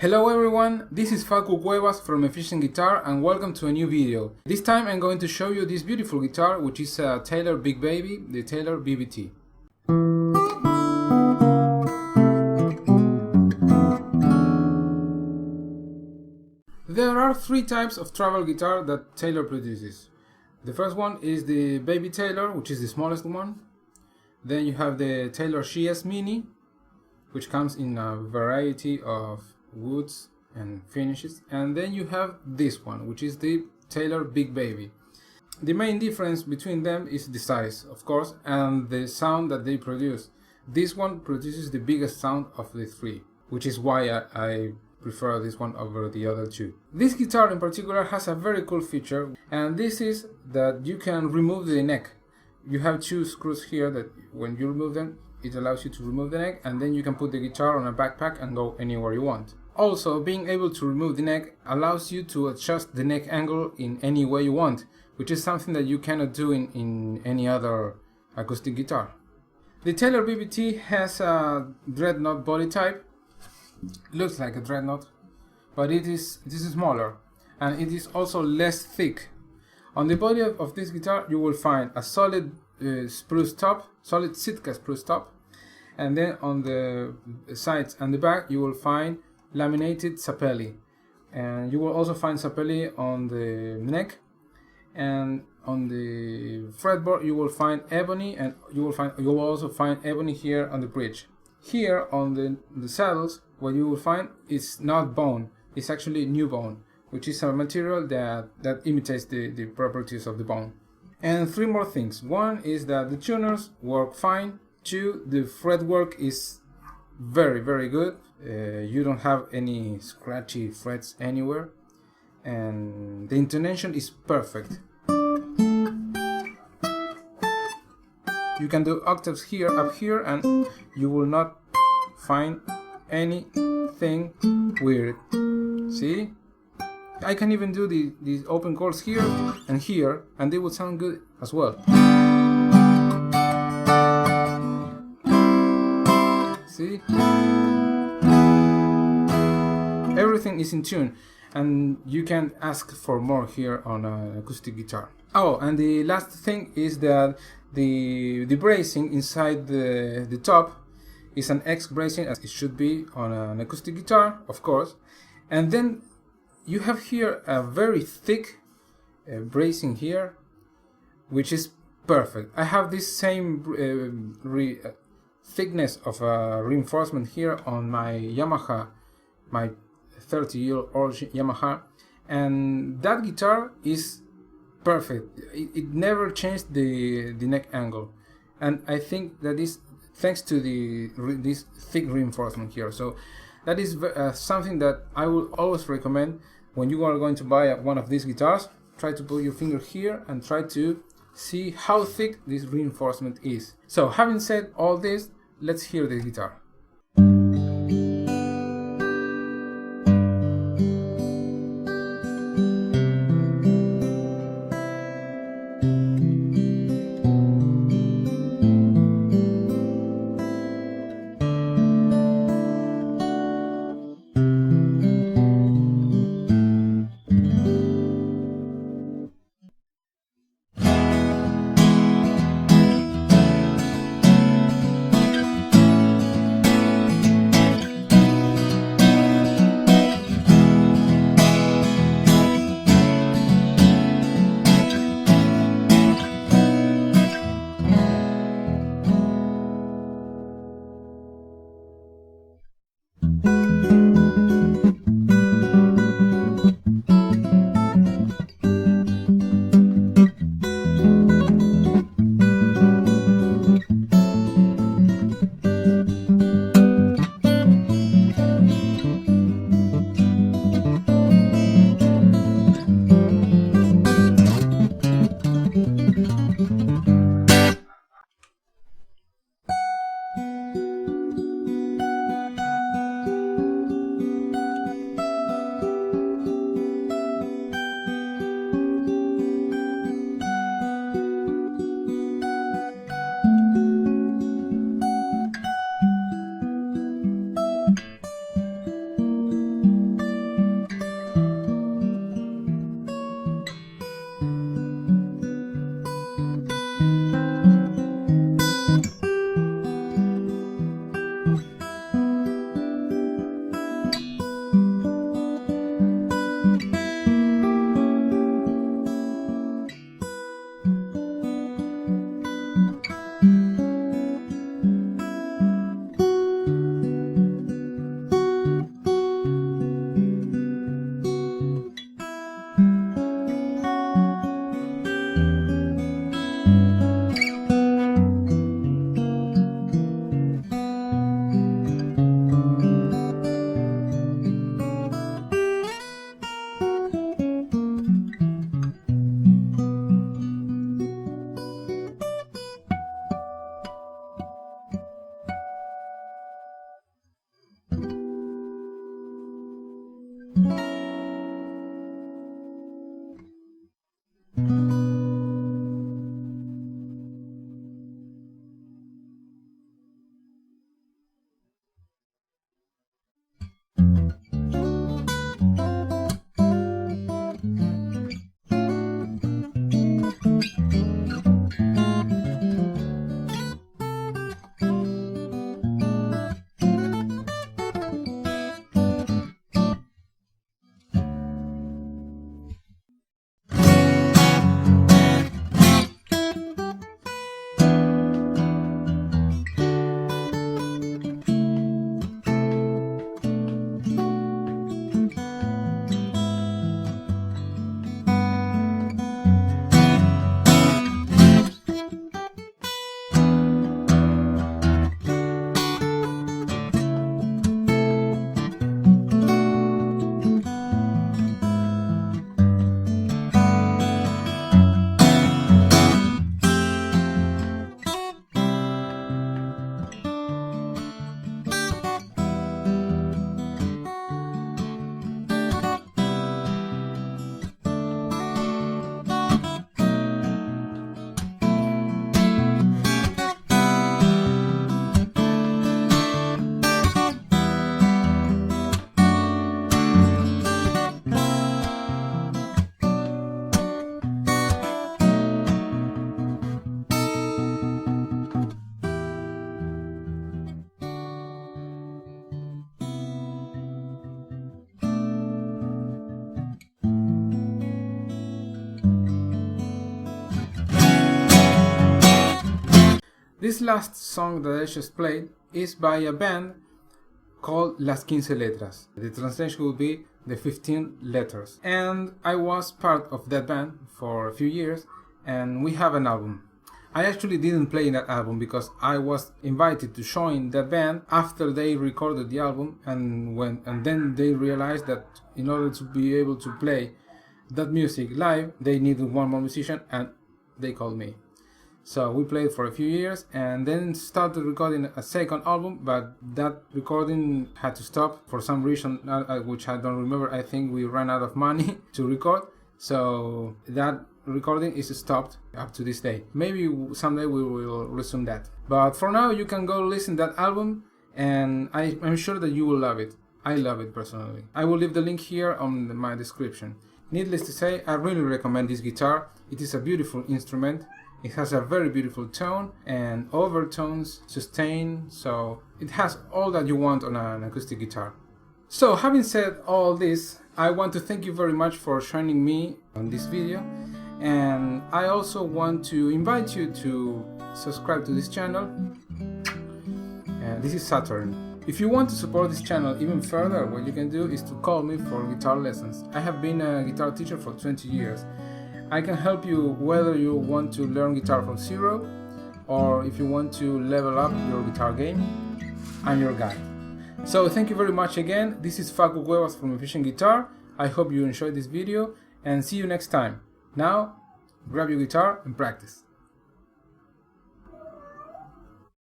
Hello everyone, this is Facu Cuevas from Efficient Guitar and welcome to a new video. This time I'm going to show you this beautiful guitar, which is a Taylor Big Baby, the Taylor BBT. There are three types of travel guitar that Taylor produces. The first one is the Baby Taylor, which is the smallest one. Then you have the Taylor GS Mini, which comes in a variety of woods and finishes, and then you have this one, which is the Taylor Big Baby. The main difference between them is the size, of course, and the sound that they produce. This one produces the biggest sound of the three, which is why I prefer this one over the other two. This guitar in particular has a very cool feature, and this is that you can remove the neck. You have two screws here that when you remove them, it allows you to remove the neck, and then you can put the guitar on a backpack and go anywhere you want. Also, being able to remove the neck allows you to adjust the neck angle in any way you want, which is something that you cannot do in any other acoustic guitar. The Taylor BBT has a dreadnought body type. It looks like a dreadnought, but it is smaller, and it is also less thick. On the body of this guitar you will find a solid spruce top, solid Sitka spruce top, and then on the sides and the back you will find laminated sapelli, and you will also find sapelli on the neck, and on the fretboard you will find ebony, and you will also find ebony here on the bridge. Here on the saddles, what you will find is not bone, it's actually new bone, which is a material that imitates the properties of the bone. And three more things. One is that the tuners work fine. Two, the fretwork is very, very good. You don't have any scratchy frets anywhere. And the intonation is perfect. You can do octaves here, up here, and you will not find anything weird. See? I can even do these open chords here, and they will sound good as well. See? Everything is in tune, and you can ask for more here on an acoustic guitar. Oh, and the last thing is that the bracing inside the top is an X bracing, as it should be on an acoustic guitar, of course. And then you have here a very thick bracing here, which is perfect. I have this same thickness of reinforcement here on my Yamaha, my 30-year-old Yamaha, and that guitar is perfect. It never changed the neck angle, and I think that is thanks to this thick reinforcement here. So that is something that I will always recommend when you are going to buy one of these guitars. Try to put your finger here and try to see how thick this reinforcement is. So having said all this, let's hear the guitar. This last song that I just played is by a band called Lasquinceletras. The translation will be the 15 letters. And I was part of that band for a few years, and we have an album. I actually didn't play in that album because I was invited to join that band after they recorded the album, and then they realized that in order to be able to play that music live, they needed one more musician, and they called me. So we played for a few years and then started recording a second album, but that recording had to stop for some reason, which I don't remember. I think we ran out of money to record, so that recording is stopped up to this day. Maybe someday we will resume that. But for now, you can go listen to that album, and I'm sure that you will love it. I love it personally. I will leave the link here on my description. Needless to say, I really recommend this guitar. It is a beautiful instrument. It has a very beautiful tone and overtones, sustain, so it has all that you want on an acoustic guitar. So having said all this, I want to thank you very much for joining me on this video, and I also want to invite you to subscribe to this channel. This is Saturn. If you want to support this channel even further, what you can do is to call me for guitar lessons. I have been a guitar teacher for 20 years. I can help you whether you want to learn guitar from zero or if you want to level up your guitar game. I'm your guy. So thank you very much again. This is Facu Cuevas from Efficient Guitar. I hope you enjoyed this video and see you next time. Now, grab your guitar and practice.